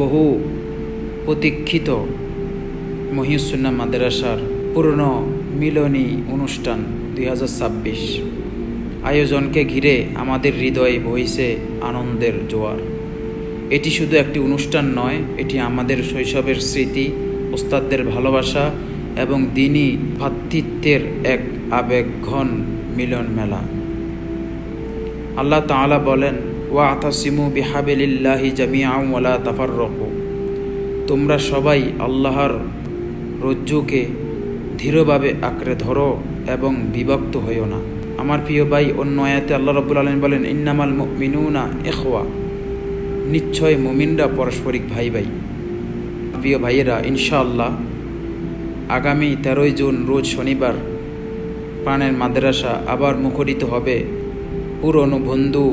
বহু প্রতীক্ষিত মহিউসুন্নাহ মাদ্রাসার পুরনো মিলনী অনুষ্ঠান 2026 আয়োজনকে ঘিরে আমাদের হৃদয়ে বইছে আনন্দের জোয়ার। এটি শুধু একটি অনুষ্ঠান নয়, এটি আমাদের শৈশবের স্মৃতি, ওস্তাদদের ভালোবাসা এবং দ্বীনি ভ্রাতৃত্বের এক আবেগঘন মিলন মেলা। আল্লাহ তাআলা বলেন, ওয়াতাসিমু বিহাবিলিল্লাহি জামিআন ওয়ালা তাফাররাকু, তোমরা সবাই আল্লাহর রজ্জুকে দৃঢ়ভাবে আঁকড়ে ধরো এবং বিভক্ত হইও না। আমার প্রিয় ভাই, অন্য আয়াতে আল্লাহ রাব্বুল আলামিন বলেন, ইন্নামাল মুমিনুনা ইখওয়া, নিশ্চয় মুমিনরা পারস্পরিক ভাই ভাই। প্রিয় ভাইয়েরা, ইনশাআল্লাহ আগামী 13 জুন রোজ শনিবার প্রাণের মাদ্রাসা আবার মুখরিত হবে পুরনো বন্ধু,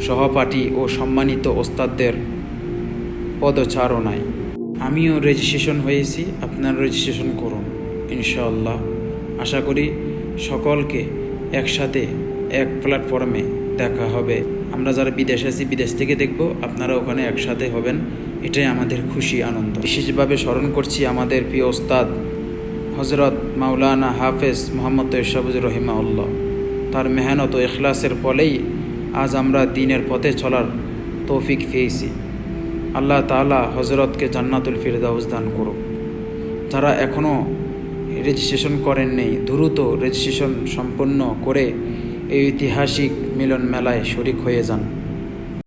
সহপাঠী ও সম্মানিত ওস্তাদদের পদচারণায়। আমিও রেজিস্ট্রেশন হয়েছি, আপনারা রেজিস্ট্রেশন করুন ইনশাআল্লাহ। আশা করি সকলকে একসাথে এক প্ল্যাটফর্মে দেখা হবে। আমরা যারা বিদেশে আছি, বিদেশ থেকে দেখব, আপনারা ওখানে একসাথে হবেন, এটাই আমাদের খুশি, আনন্দ। বিশেষভাবে স্মরণ করছি আমাদের প্রিয় ওস্তাদ হজরত মাওলানা হাফেজ মোহাম্মদ তৈয়ব রহিমাহুল্লাহ। তার মেহনত ও ইখলাসের ফলেই আজ আমরা দ্বীনের পথে চলার তৌফিক পেয়েছি। আল্লাহ তাআলা হজরতকে জান্নাতুল ফিরদাউস দান করুক। যারা এখনও রেজিস্ট্রেশন করেননি, দ্রুত রেজিস্ট্রেশন সম্পন্ন করে এই ঐতিহাসিক মিলন মেলায় শরীক হয়ে যান।